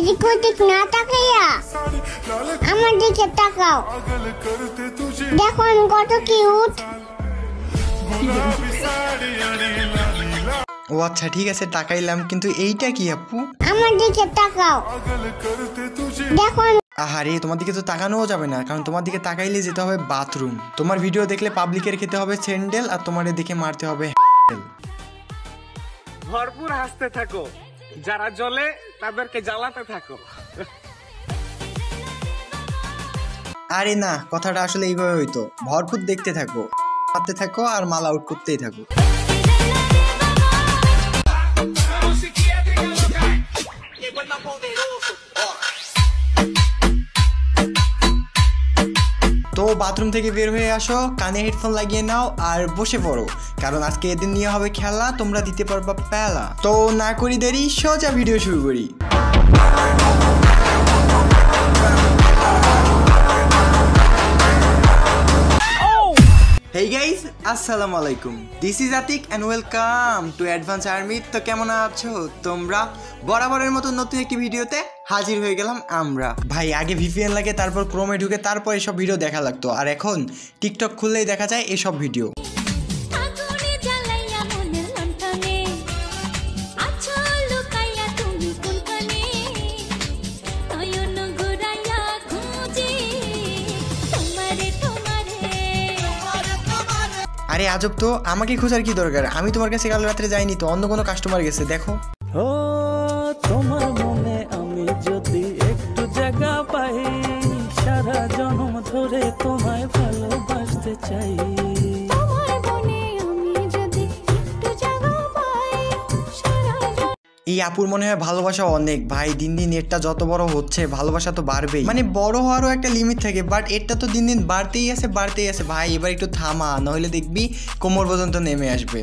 এদিক ওদিক না তাকাইয়া আমার দিকে তাকাও। দেখো আমি কত কিউট। ও আচ্ছা ঠিক আছে তাকাইলাম, কিন্তু এইটা কি আপু? আমার দিকে তাকাও। দেখো আহারে তোমার দিকে তো তাকানোও যাবে না, কারণ তোমার দিকে তাকাইলে যেতে হবে বাথরুম। তোমার ভিডিও দেখলে পাবলিকের খেতে হবে স্যান্ডেল, আর তোমার দেখে মারতে হবে হ্যান্ডেল। ভরপুর হাসতে থাকো, যারা জ্বলে তাদেরকে জ্বালাতে থাকো। আরে না, কথাটা আসলে এইভাবে হইতো, ভরপুর দেখতে থাকো, হাতে থাকো আর মাল আউট করতেই থাকো। তো বাথরুম থেকে বের হয়ে আসো, কানে হেডফোন লাগিয়ে নাও আর বসে পড়ো, কারণ আজকে এদিন নিয়ে হবে খেলা, তোমরা দিতে পারবা পেলা। তো না করি দেরি, সোজা ভিডিও শুরু করি। Hey guys, আসসালামু আলাইকুম। This is Atik and welcome to Advance Army. তো কেমন আছো তোমরা? বরাবরের মতো নতুন একটি ভিডিওতে হাজির হয়ে গেলাম আমরা। ভাই আগে ভিপিএন লাগে, তারপর ক্রোমে ঢুকে তারপর এসব ভিডিও দেখা লাগতো, আর এখন টিকটক খুললেই দেখা যায় এসব ভিডিও। আরে আজব তো, আমাকে খোঁজার কি দরকার? আমি তোমার কাছে কাল রাত্রে যাইনি তো, অন্য কোনো কাস্টমার গেছে। দেখো ও তোমার মনে আমি যদি একটু জায়গা পাই, সারা জন্ম ধরে তোমায় ভালোবাসতে চাই। এই আপুর মনে হয় ভালোবাসা অনেক। ভাই দিন দিন এরটা যত বড় হচ্ছে ভালোবাসা তো বাড়বেই, মানে বড় হওয়ারও একটা লিমিট থাকে, বাট এটা তো দিন দিন বাড়তেই আছে বাড়তেই আছে। ভাই এবার একটু থামা, নইলে দেখবি কোমর পর্যন্ত নেমে আসবে।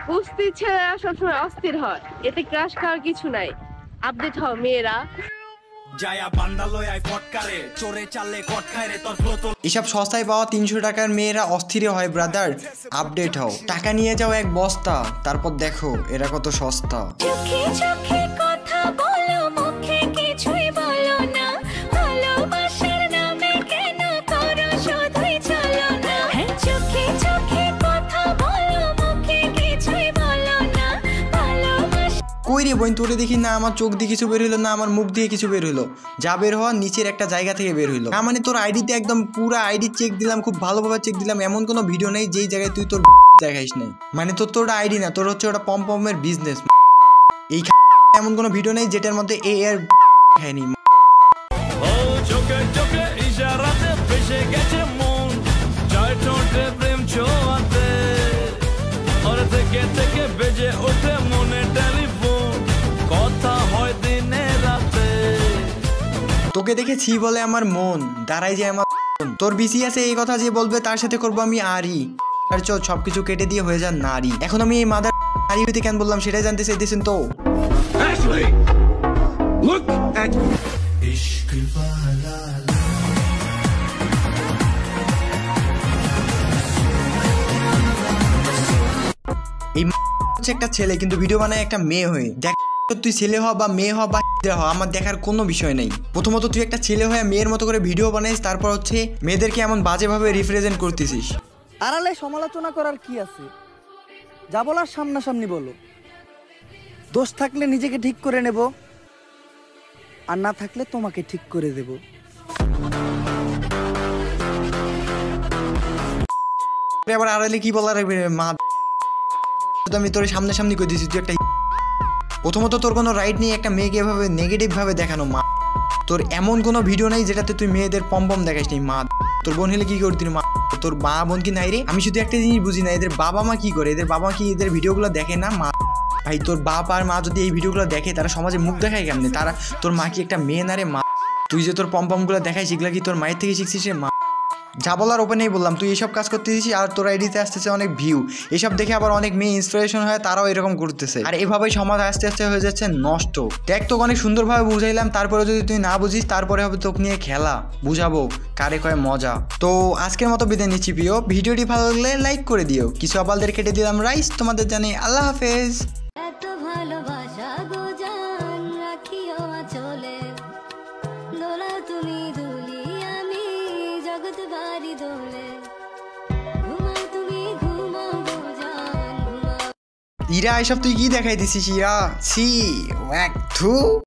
কুস্তি ছেলেরা সবসময় অস্থির হয়, এতে ক্রাশ খাওয়ার কিছু নাই। আপডেট হও মেয়েরা। এসব সস্তায় পাওয়া 300 টাকার মেয়েরা অস্থির হয় ব্রাদার। আপডেট হও, টাকা নিয়ে যাও এক বস্তা, তারপর দেখো এরা কত সস্তা। চোখে চোখে কথা বলো, মুখে কিছুই বলো না, ভালোবাসার নামে কেন করো শুধুই চলো না। চোখে চোখে কথা বলো, মুখে কিছুই বলো না, ভালোবাসা। কই রে বোন, তোরে দেখি না আমার চোখ দিয়ে কিছু বের হইলো, না আমার মুখ দিয়ে কিছু বের হইলো। যা বের হওয়া নিচের একটা জায়গা থেকে বের হইলো। না মানে তোর আইডিতে একদম পুরা আইডি চেক দিলাম, খুব ভালোভাবে চেক দিলাম, এমন কোনো ভিডিও নেই যেই জায়গায় তুই তোর দেখাইস নাই। মানে তোর আইডি না, তোর হচ্ছে ওটা পম্পমের বিজনেস। এই এমন কোনো ভিডিও নেই যেটার মধ্যে এ এর হয়নি। ও চোখে চোখে ইশারাতে ভেসে গেছে মন, জয় ঠোঁটে প্রেম ছোঁয়াতে, ওর থেকে থেকে বেজে ওঠে মনে টেলিফোন, কথা হয় দিনে রাতে। তোকে দেখেছি বলে আমার মন দাঁড়াই যায় আমার। তোর বিসি আছে এই কথা যে বলবে তার সাথে করবো আমি আরই। আর চল সবকিছু কেটে দিয়ে হয়ে যান নারী। এখন আমি এই মাদার নারী হইতে কেন বললাম সেটাই জানতে চাইতেছেন তো। এই হচ্ছে একটা ছেলে কিন্তু ভিডিও বানায় একটা মেয়ে হয়ে। দেখ তুই ছেলে হ বা মেয়ে হ বা আমার দেখার কোনো বিষয় নেই। প্রথমত তুই একটা ছেলে হয়ে মেয়ের মতো করে ভিডিও বানাইস, তারপর হচ্ছে মেয়েদেরকে এমন বাজেভাবে রিপ্রেজেন্ট করতেছিস। আড়ালে সমালোচনা করার কি আছে? যা বলার সামনাসামনি বলো। দোষ থাকলে নিজেকে ঠিক করে নেব, আর না থাকলে তোমাকে ঠিক করে দেব। আবার আড়ালে কি বলার মা, আমি তোর সামনাসামনি করে দিয়েছি তুই একটা। প্রথমত তোর কোনো রাইট নেই একটা মেয়েকে এভাবে নেগেটিভ ভাবে দেখানো। মা তোর এমন কোনো ভিডিও নাই যেটাতে তুই মেয়েদের পম্পম দেখাস নি। মা তোর বোন হলে কি করতি? মা তোর মা বোন কি নাই রে? আমি শুধু একটা জিনিস বুঝি না, এদের বাবা মা কি করে? এদের বাবা কি এদের ভিডিওগুলো দেখে না? মা ভাই তোর বাপ আর মা যদি এই ভিডিওগুলো দেখে তারা সমাজে মুখ দেখায় কেমনে? তারা তোর মা কি একটা মেয়ে না রে? মা তুই যে তোর পম্পমগুলো দেখাই সেগুলো কি তোর মায়ের থেকে শিখছিস রে? মা যা বলার ওপেনেই বললাম, তুই এইসব কাজ করতেছিস আর তোর আইডিতে আসতেছে অনেক ভিউ। এসব দেখে আবার অনেক মেয়ে ইন্সপিরেশন হয়, তারাও এরকম করতেছে, আর এভাবেই সমাজ আস্তে আস্তে হয়ে যাচ্ছে নষ্ট। দেখ তোকে অনেক সুন্দরভাবে বুঝাইলাম, তারপরে যদি তুই না বুঝিস তারপরে হবে তোকে নিয়ে খেলা, বুঝাবো কারে কয় মজা। তো আজকের মতো বিদায় নিচ্ছি প্রিয়। ভিডিওটি ভালো লাগলে লাইক করে দিও। কিছু আবালদের কেটে দিলাম রাইস। তোমাদের জানি আল্লাহ হাফেজ। রাখিও চলে দোলা তুমি দুলি আমি জগৎ বাড়ি দোলে ঘুমাও তুমি ঘুমাও গো জান ঘুমাও ইরা এসব তুই কি দেখাই দিছিস ইরা ছি ওয়াক থু